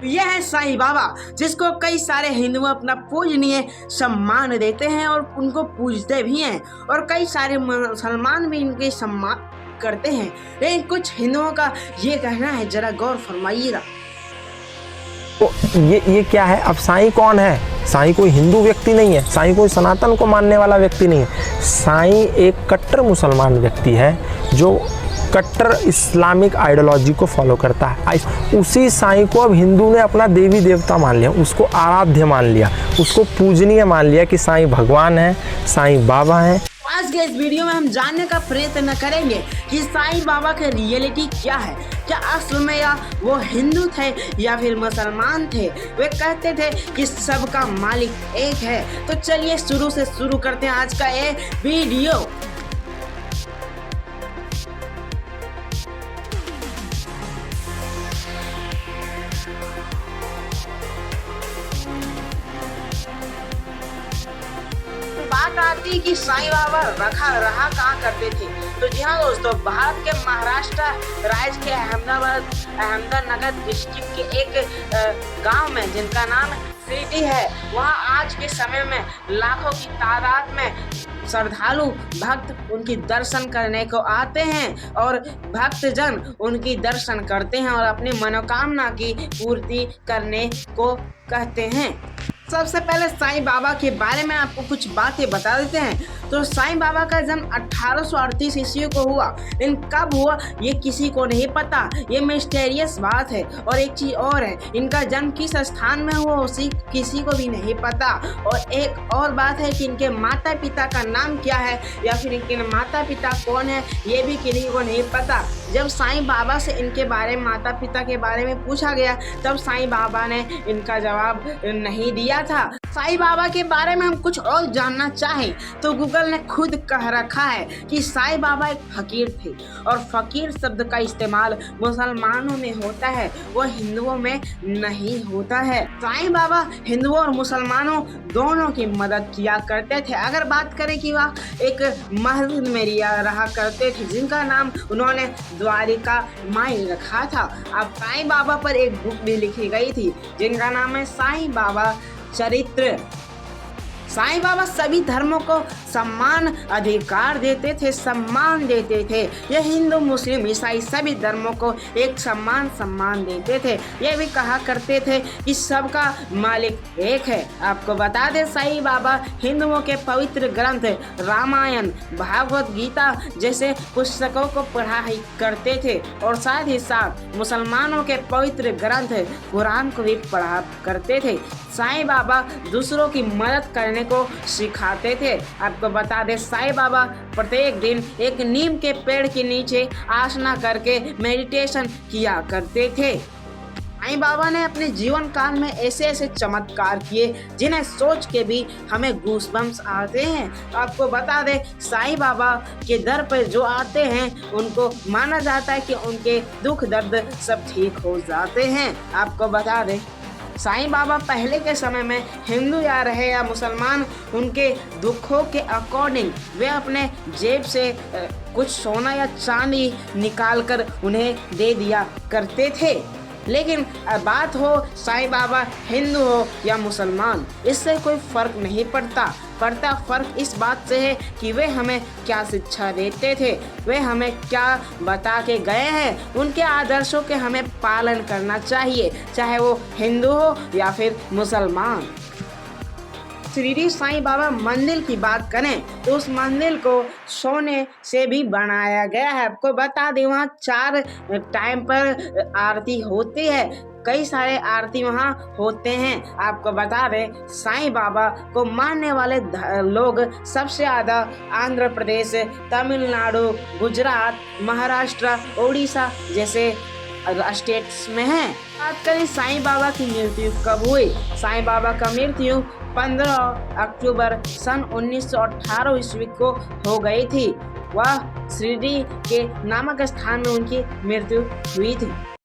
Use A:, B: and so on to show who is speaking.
A: यह है साईं बाबा, जिसको कई सारे हिंदू अपना पूजनीय सम्मान देते हैं और उनको पूजते भी हैं, और कई सारे मुसलमान भी इनके सम्मान करते हैं। लेकिन कुछ हिंदुओं का ये कहना है, जरा गौर फरमाइएगा।
B: तो ये क्या है? अब साईं कौन है? साईं कोई हिंदू व्यक्ति नहीं है, साईं कोई सनातन को मानने वाला व्यक्ति नहीं है। साईं एक कट्टर मुसलमान व्यक्ति है जो कट्टर इस्लामिक आइडियोलॉजी को फॉलो करता है। उसी साईं को अब हिंदू ने अपना देवी देवता मान लिया, उसको आराध्य मान लिया, उसको पूजनीय मान लिया कि साईं भगवान है, साईं बाबा हैं।
A: आज के इस वीडियो में हम जानने का प्रयत्न करेंगे कि साईं बाबा की रियलिटी क्या है। क्या असल में या वो हिंदू थे या फिर मुसलमान थे? वे कहते थे कि सबका मालिक एक है। तो चलिए शुरू से शुरू करते हैं आज का ये वीडियो। बात आती कि साईं बाबा रहा कहाँ करते थे, तो जी हाँ दोस्तों, भारत के महाराष्ट्र राज्य के अहमदनगर डिस्ट्रिक्ट के एक गांव में, जिनका नाम शिरडी है, वहाँ आज के समय में लाखों की तादाद में श्रद्धालु भक्त उनकी दर्शन करने को आते हैं और भक्तजन उनकी दर्शन करते हैं और अपनी मनोकामना की पूर्ति करने को कहते हैं। सबसे पहले साईं बाबा के बारे में आपको कुछ बातें बता देते हैं। तो साईं बाबा का जन्म 1838 ईस्वी को हुआ, लेकिन कब हुआ ये किसी को नहीं पता, ये मिस्टीरियस बात है। और एक चीज़ और है, इनका जन्म किस स्थान में हुआ उसी किसी को भी नहीं पता। और एक और बात है कि इनके माता पिता का नाम क्या है या फिर इनके माता पिता कौन है, ये भी किसी को नहीं पता। जब साईं बाबा से इनके बारे में, माता पिता के बारे में पूछा गया, तब साईं बाबा ने इनका जवाब नहीं दिया था। साईं बाबा के बारे में हम कुछ और जानना चाहें तो गूगल ने खुद कह रखा है कि साईं बाबा एक फकीर थे, और फकीर शब्द का इस्तेमाल मुसलमानों में होता है, वो हिंदुओं में नहीं होता है। साईं बाबा हिंदुओं और मुसलमानों दोनों की मदद किया करते थे। अगर बात करें कि वह एक मस्जिद में रहा करते थे, जिनका नाम उन्होंने द्वारिका माई रखा था। अब साईं बाबा पर एक बुक भी लिखी गई थी, जिनका नाम है साईं बाबा चरित्र। साईं बाबा सभी धर्मों को सम्मान अधिकार देते थे, सम्मान देते थे। ये हिंदू मुस्लिम ईसाई सभी धर्मों को एक सम्मान देते थे। ये भी कहा करते थे कि सबका मालिक एक है। आपको बता दें, साईं बाबा हिंदुओं के पवित्र ग्रंथ रामायण, भागवत गीता जैसे पुस्तकों को पढ़ा करते थे, और साथ ही साथ मुसलमानों के पवित्र ग्रंथ कुरान को भी पढ़ा करते थे। साईं बाबा दूसरों की मदद करने को सिखाते थे। आपको बता दें, साईं बाबा प्रत्येक दिन एक नीम के पेड़ के नीचे आसना करके मेडिटेशन किया करते थे। साईं बाबा ने अपने जीवन काल में ऐसे चमत्कार किए जिन्हें सोच के भी हमें गूज़बम्स आते हैं। आपको बता दें, साईं बाबा के दर पर जो आते हैं उनको माना जाता है कि उनके दुख दर्द सब ठीक हो जाते हैं। आपको बता दें, साईं बाबा पहले के समय में हिंदू या रहे या मुसलमान, उनके दुखों के अकॉर्डिंग वे अपने जेब से कुछ सोना या चांदी निकाल कर उन्हें दे दिया करते थे। लेकिन बात हो साईं बाबा हिंदू हो या मुसलमान, इससे कोई फ़र्क नहीं पड़ता। फ़र्क इस बात से है कि वे हमें क्या शिक्षा देते थे, वे हमें क्या बता के गए हैं। उनके आदर्शों के हमें पालन करना चाहिए, चाहे वो हिंदू हो या फिर मुसलमान। शिरडी साईं बाबा मंदिर की बात करें तो उस मंदिर को सोने से भी बनाया गया है। आपको बता दें, वहाँ 4 टाइम पर आरती होती है, कई सारे आरती वहाँ होते हैं। आपको बता दें, साईं बाबा को मानने वाले लोग सबसे ज़्यादा आंध्र प्रदेश, तमिलनाडु, गुजरात, महाराष्ट्र, उड़ीसा जैसे स्टेट्स में हैं। बात करें साईं बाबा की मृत्यु कब हुई? साईं बाबा का मृत्यु 15 अक्टूबर सन 1918 ईस्वी को हो गई थी। वह शिरडी के नामक स्थान में उनकी मृत्यु हुई थी।